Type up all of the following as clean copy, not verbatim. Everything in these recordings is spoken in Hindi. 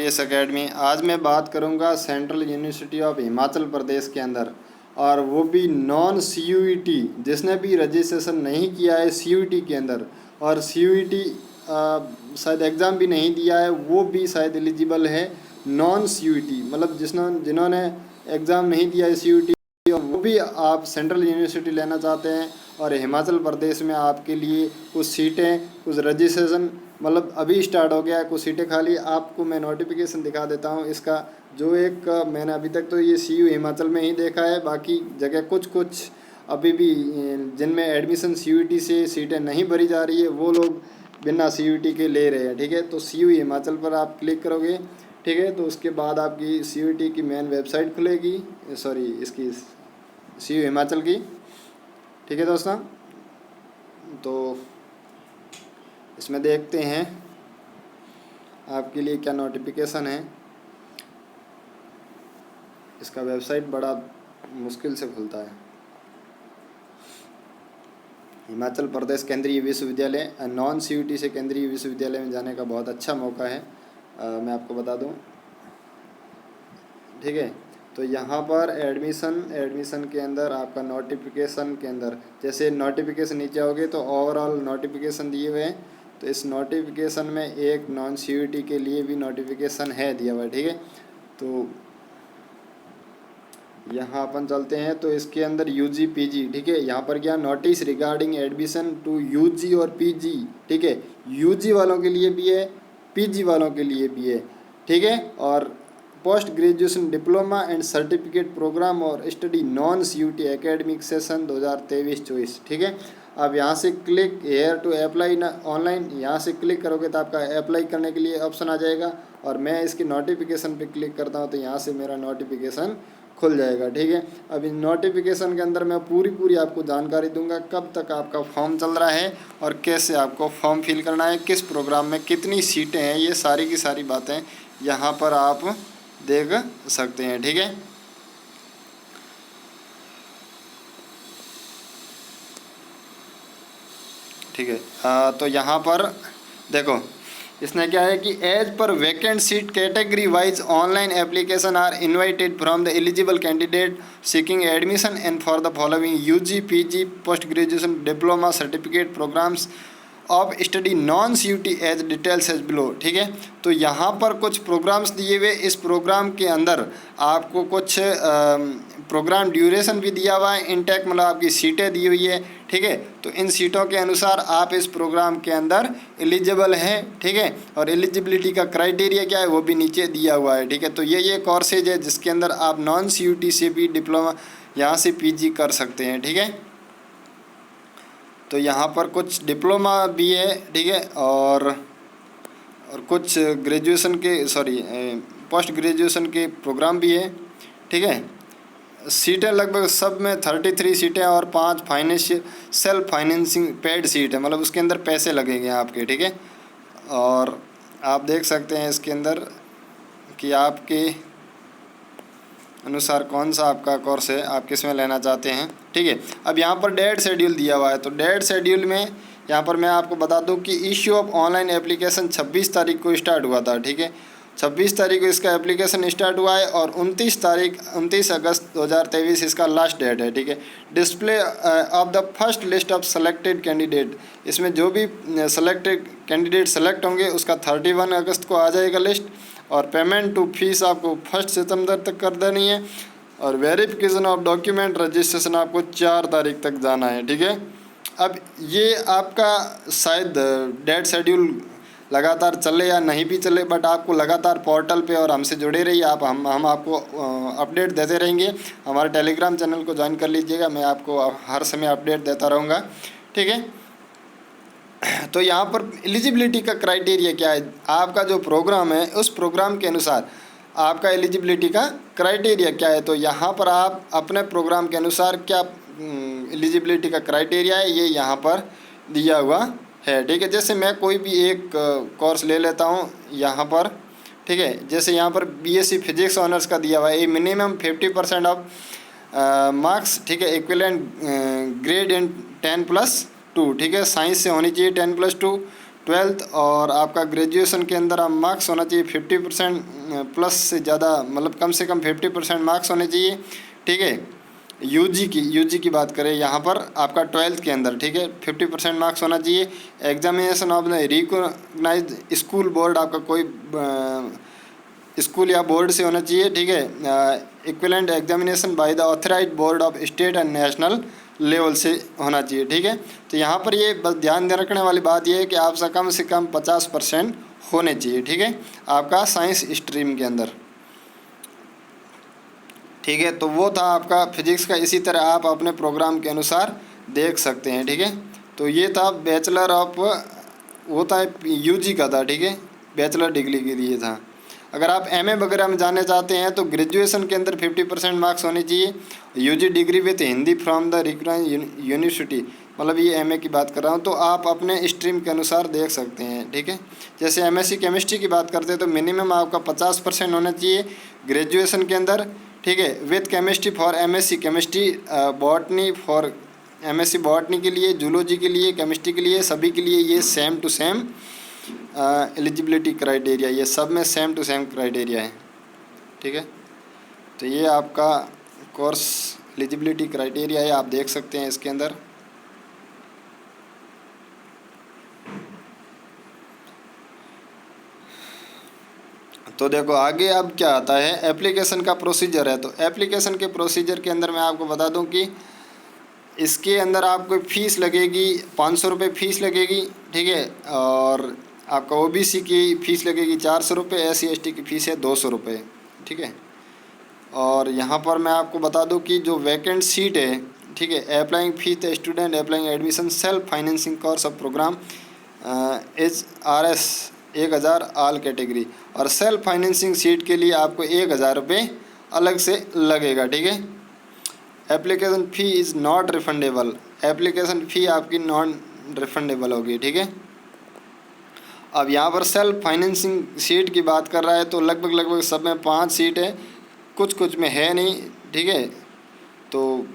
IPS academy. आज मैं बात करूंगा central university of Himachal Pradesh के अंदर, और वो भी नॉन CUET, जिसने भी रजिस्ट्रेशन नहीं किया है CUET के अंदर और CUET शायद एग्ज़ाम भी नहीं दिया है, वो भी शायद एलिजिबल है। नॉन CUET मतलब जिन्होंने एग्ज़ाम नहीं दिया है CUET, वो भी आप सेंट्रल यूनिवर्सिटी लेना चाहते हैं और हिमाचल प्रदेश में आपके लिए कुछ सीटें, कुछ रजिस्ट्रेशन मतलब अभी स्टार्ट हो गया है, कुछ सीटें खाली। आपको मैं नोटिफिकेशन दिखा देता हूँ इसका। जो एक मैंने अभी तक तो ये CU हिमाचल में ही देखा है, बाकी जगह कुछ अभी भी जिनमें एडमिशन CUET से सीटें नहीं भरी जा रही है, वो लोग बिना CUET के ले रहे हैं। ठीक है, तो CU हिमाचल पर आप क्लिक करोगे, ठीक है, तो उसके बाद आपकी CUET की मेन वेबसाइट खुलेगी, सॉरी इसकी CU हिमाचल की। ठीक है दोस्तों, तो इसमें देखते हैं आपके लिए क्या नोटिफिकेशन है। इसका वेबसाइट बड़ा मुश्किल से खुलता है। हिमाचल प्रदेश केंद्रीय विश्वविद्यालय, नॉन CUET से केंद्रीय विश्वविद्यालय में जाने का बहुत अच्छा मौका है, मैं आपको बता दूं। ठीक है, तो यहाँ पर एडमिशन के अंदर आपका नोटिफिकेशन के अंदर जैसे नोटिफिकेशन नीचे आओगे तो ओवरऑल नोटिफिकेशन दिए हुए हैं। तो इस नोटिफिकेशन में एक नॉन CUET के लिए भी नोटिफिकेशन है दिया हुआ। ठीक है, तो यहाँ अपन चलते हैं। तो इसके अंदर UG PG, ठीक है, यहाँ पर क्या notice regarding admission to UG और PG। ठीक है, UG वालों के लिए भी है, PG वालों के लिए भी है। ठीक है, और post graduation diploma and certificate programme और study non CUET academic session 2023-24। ठीक है, अब यहाँ से click here to apply online, यहाँ से क्लिक करोगे तो आपका अप्लाई करने के लिए ऑप्शन आ जाएगा, और मैं इसकी नोटिफिकेशन पे क्लिक करता हूँ तो यहाँ से मेरा नोटिफिकेशन खुल जाएगा। ठीक है, अब इन नोटिफिकेशन के अंदर मैं पूरी आपको जानकारी दूंगा, कब तक आपका फॉर्म चल रहा है और कैसे आपको फॉर्म फिल करना है, किस प्रोग्राम में कितनी सीटें हैं, ये सारी की सारी बातें यहाँ पर आप देख सकते हैं। ठीक है, ठीक है, तो यहाँ पर देखो इसने क्या है कि एज पर vacant seat category wise online application are invited from the eligible candidate seeking admission and for the following UG PG post graduation diploma certificate programmes of study non CUET as details as below. ठीक है, तो यहाँ पर कुछ प्रोग्राम्स दिए हुए, इस प्रोग्राम के अंदर आपको कुछ प्रोग्राम ड्यूरेशन भी दिया हुआ है, इनटेक मतलब आपकी सीटें दी हुई है। ठीक है, तो इन सीटों के अनुसार आप इस प्रोग्राम के अंदर एलिजिबल हैं। ठीक है, और एलिजिबिलिटी का क्राइटेरिया क्या है वो भी नीचे दिया हुआ है। ठीक है, तो ये कोर्सेज है जिसके अंदर आप नॉन CUET से भी डिप्लोमा यहाँ से PG कर सकते हैं। ठीक है, तो यहाँ पर कुछ डिप्लोमा भी है। ठीक है, और कुछ ग्रेजुएशन के पोस्ट ग्रेजुएशन के प्रोग्राम भी है। ठीक है, सीटें लगभग सब में 33 सीटें और 5 सेल्फ फाइनेंसिंग पेड सीट है, मतलब उसके अंदर पैसे लगेंगे आपके। ठीक है, और आप देख सकते हैं इसके अंदर कि आपके अनुसार कौन सा आपका कोर्स है, आप किस में लेना चाहते हैं। ठीक है, अब यहाँ पर डेट शेड्यूल दिया हुआ है, तो डेट शेड्यूल में यहाँ पर मैं आपको बता दूँ कि इश्यू ऑफ ऑनलाइन एप्लीकेशन 26 तारीख को स्टार्ट हुआ था। ठीक है, 26 तारीख को इसका एप्लीकेशन स्टार्ट हुआ है और 29 अगस्त 2023 इसका लास्ट डेट है। ठीक है, display of the first list of selected candidate, इसमें जो भी सेलेक्टेड कैंडिडेट सेलेक्ट होंगे उसका 31 अगस्त को आ जाएगा लिस्ट, और पेमेंट टू फीस आपको 1 सितंबर तक कर देनी है, और वेरिफिकेशन ऑफ डॉक्यूमेंट रजिस्ट्रेशन आपको 4 तारीख तक जाना है। ठीक है, अब ये आपका शायद डेट शेड्यूल लगातार चले या नहीं भी चले, बट आपको लगातार पोर्टल पे और हमसे जुड़े रहिए आप, हम आपको अपडेट देते रहेंगे। हमारे टेलीग्राम चैनल को ज्वाइन कर लीजिएगा, मैं आपको हर समय अपडेट देता रहूँगा। ठीक है, तो यहाँ पर एलिजिबिलिटी का क्राइटेरिया क्या है, आपका जो प्रोग्राम है उस प्रोग्राम के अनुसार आपका एलिजिबिलिटी का क्राइटेरिया क्या है। तो यहाँ पर आप अपने प्रोग्राम के अनुसार क्या एलिजिबिलिटी का क्राइटेरिया है ये यहाँ पर दिया हुआ है। ठीक है, जैसे मैं कोई भी एक कोर्स ले लेता हूँ यहाँ पर। ठीक है, जैसे यहाँ पर BSc फिजिक्स ऑनर्स का दिया हुआ है, ये मिनिमम 50% ऑफ मार्क्स। ठीक है, इक्विवेलेंट ग्रेड इन 10+2। ठीक है, साइंस से होनी चाहिए 10+2, ट्वेल्थ और आपका ग्रेजुएशन के अंदर आप मार्क्स होना चाहिए 50% प्लस से ज़्यादा, मतलब कम से कम 50% मार्क्स होने चाहिए, ठीक है। यूजी की बात करें यहाँ पर आपका ट्वेल्थ के अंदर, ठीक है, 50% मार्क्स होना चाहिए। Examination of the recognised school board, आपका कोई स्कूल या बोर्ड से होना चाहिए, ठीक है। Equivalent examination by the authorised board of state and national level से होना चाहिए, ठीक है। तो यहाँ पर ये बस ध्यान में रखने वाली बात ये है कि आपसे कम 50% होने चाहिए, ठीक है, आपका साइंस स्ट्रीम के अंदर, ठीक है। तो वो था आपका फिजिक्स का। इसी तरह आप अपने प्रोग्राम के अनुसार देख सकते हैं, ठीक है। तो ये था बैचलर ऑफ, वो था यूजी का था, ठीक है, बैचलर डिग्री के लिए था। अगर आप एमए वगैरह में जाने चाहते हैं तो ग्रेजुएशन के अंदर 50% मार्क्स होने चाहिए। UG degree with Hindi from the recognised university, मतलब ये एमए की बात कर रहा हूँ। तो आप अपने स्ट्रीम के अनुसार देख सकते हैं, ठीक है। जैसे एमएससी केमिस्ट्री की बात करते हैं तो मिनिमम आपका 50% होना चाहिए ग्रेजुएशन के अंदर, ठीक है, with chemistry for MSc chemistry, botany for MSc botany के लिए, जूलॉजी के लिए, केमिस्ट्री के लिए, सभी के लिए ये same to same eligibility criteria, ये सब में सेम टू सेम क्राइटेरिया है, ठीक है। तो ये आपका कोर्स एलिजिबिलिटी क्राइटेरिया है, आप देख सकते हैं इसके अंदर। तो देखो आगे अब क्या आता है, एप्लीकेशन का प्रोसीजर है। तो एप्लीकेशन के प्रोसीजर के अंदर मैं आपको बता दूं कि इसके अंदर आपको फ़ीस लगेगी 500 रुपये फ़ीस लगेगी, ठीक है। और आपका ओबीसी की फ़ीस लगेगी 400 रुपये, SC/ST की फ़ीस है 200 रुपये, ठीक है। और यहाँ पर मैं आपको बता दूं कि जो वैकेंट सीट है, ठीक है, applying fees the student applying admission self financing course of programme HRS 1000 all category, और सेल्फ फाइनेंसिंग सीट के लिए आपको 1000 रुपये अलग से लगेगा, ठीक है। Application fee is not refundable, application fee आपकी नॉन रिफंडेबल होगी, ठीक है। अब यहाँ पर सेल्फ फाइनेंसिंग सीट की बात कर रहा है तो लगभग सब में 5 सीट है, कुछ में है नहीं, ठीक है। तो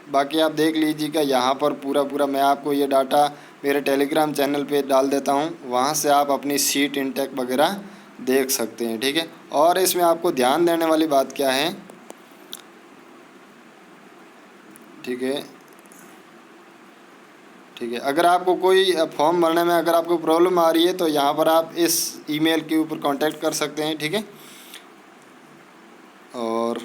बाकी आप देख लीजिएगा, यहाँ पर पूरा मैं आपको ये डाटा मेरे टेलीग्राम चैनल पे डाल देता हूँ, वहाँ से आप अपनी सीट इंटेक वगैरह देख सकते हैं, ठीक है। और इसमें आपको ध्यान देने वाली बात क्या है, ठीक है, ठीक है। अगर आपको कोई फॉर्म भरने में अगर आपको प्रॉब्लम आ रही है तो यहाँ पर आप इस ईमेल के ऊपर कांटेक्ट कर सकते हैं, ठीक है। और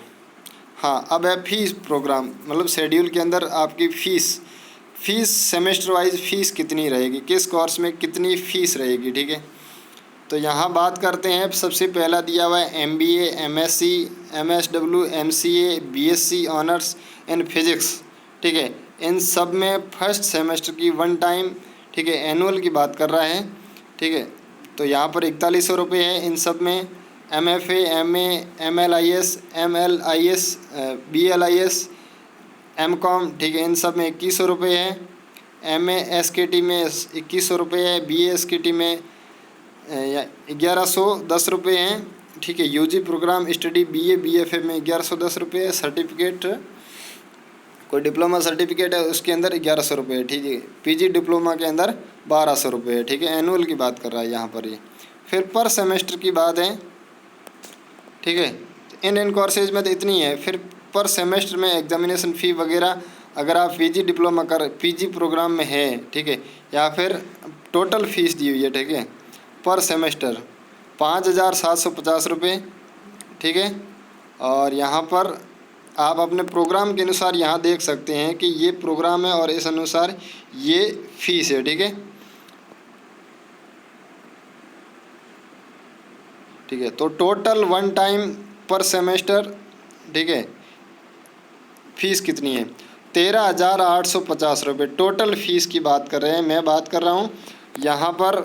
हाँ, अब है फीस प्रोग्राम, मतलब शेड्यूल के अंदर आपकी फ़ीस सेमेस्टर वाइज फ़ीस कितनी रहेगी, किस कोर्स में कितनी फ़ीस रहेगी, ठीक है। तो यहाँ बात करते हैं, सबसे पहला दिया हुआ है MBA, MSc, MSW, MCA, BSc honours in physics, ठीक है। इन सब में फर्स्ट सेमेस्टर की 1 टाइम, ठीक है, एनुअल की बात कर रहा है, ठीक है। तो यहाँ पर 4100 रुपये है इन सब में। MFA, MA, MLIS, MLIS, BLIS, MCOM, ठीक है, इन सब में 2100 रुपये है। MA SKT में 2100 रुपये है। BA SKT में 1110 रुपये हैं, ठीक है। UG programme study BA BFA में 1110 रुपये है। सर्टिफिकेट कोई डिप्लोमा सर्टिफिकेट है उसके अंदर 1100 रुपये है, ठीक है। PG डिप्लोमा के अंदर 1200 रुपये है, ठीक है। एनुअल की बात कर रहा है यहाँ पर ये। फिर पर सेमेस्टर की बात है, ठीक है। इन कोर्सेज में तो इतनी है। फिर पर सेमेस्टर में एग्जामिनेशन फ़ी वगैरह अगर आप PG प्रोग्राम में है, ठीक है, या फिर टोटल फ़ीस दी हुई है, ठीक है, पर सेमेस्टर 5750 रुपये, ठीक है। और यहाँ पर आप अपने प्रोग्राम के अनुसार यहाँ देख सकते हैं कि ये प्रोग्राम है और इस अनुसार ये फ़ीस है, ठीक है, ठीक है। तो टोटल 1 टाइम पर सेमेस्टर, ठीक है, फ़ीस कितनी है, 13,850 रुपये टोटल फ़ीस की बात कर रहे हैं। मैं बात कर रहा हूँ यहाँ पर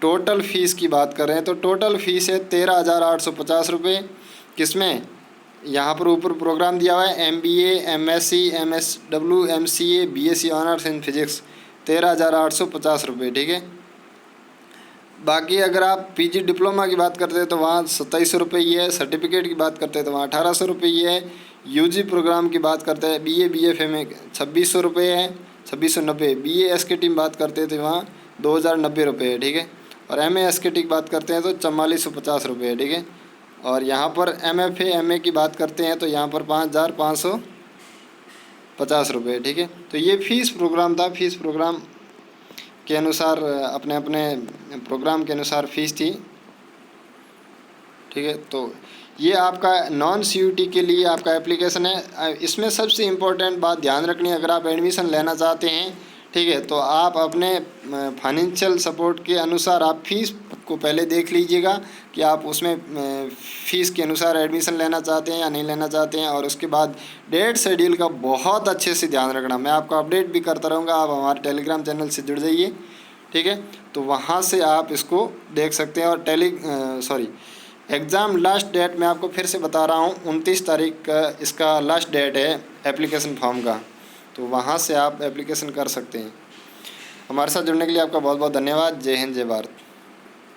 टोटल फ़ीस की बात कर रहे हैं, तो टोटल फ़ीस है 13,850 रुपये। किसमें, यहाँ पर ऊपर प्रोग्राम दिया हुआ है MBA, MSc, MSW, MCA, BSc honours in physics 13,850 रुपये, ठीक है। बाकी अगर आप PG डिप्लोमा की बात करते हैं तो वहाँ 2700 रुपये ही है। सर्टिफिकेट की बात करते हैं तो वहाँ 1800 रुपये ही है। UG प्रोग्राम की बात करते हैं BA BFA में 2600 रुपये है। 2690। BA SKT में बात करते हैं तो वहाँ 2090 रुपये है, ठीक है। और MA SKT की बात करते हैं तो 4450 रुपये है, ठीक है। और यहाँ पर MFA MA की बात करते हैं तो यहाँ पर 5550 रुपये, ठीक है। तो ये फ़ीस प्रोग्राम था। फ़ीस प्रोग्राम के अनुसार अपने अपने प्रोग्राम के अनुसार फ़ीस थी, ठीक है। तो ये आपका नॉन CUT के लिए आपका एप्लीकेशन है। इसमें सबसे इम्पोर्टेंट बात ध्यान रखनी है, अगर आप एडमिशन लेना चाहते हैं, ठीक है, तो आप अपने फाइनेंशियल सपोर्ट के अनुसार आप फ़ीस को पहले देख लीजिएगा कि आप उसमें फ़ीस के अनुसार एडमिशन लेना चाहते हैं या नहीं लेना चाहते हैं। और उसके बाद डेट शेड्यूल का बहुत अच्छे से ध्यान रखना। मैं आपको अपडेट भी करता रहूँगा, आप हमारे टेलीग्राम चैनल से जुड़ जाइए, ठीक है। तो वहाँ से आप इसको देख सकते हैं। और एग्ज़ाम लास्ट डेट मैं आपको फिर से बता रहा हूँ, 29 तारीख का इसका लास्ट डेट है एप्लीकेशन फॉर्म का। तो वहाँ से आप एप्लीकेशन कर सकते हैं। हमारे साथ जुड़ने के लिए आपका बहुत बहुत धन्यवाद। जय हिंद, जय भारत।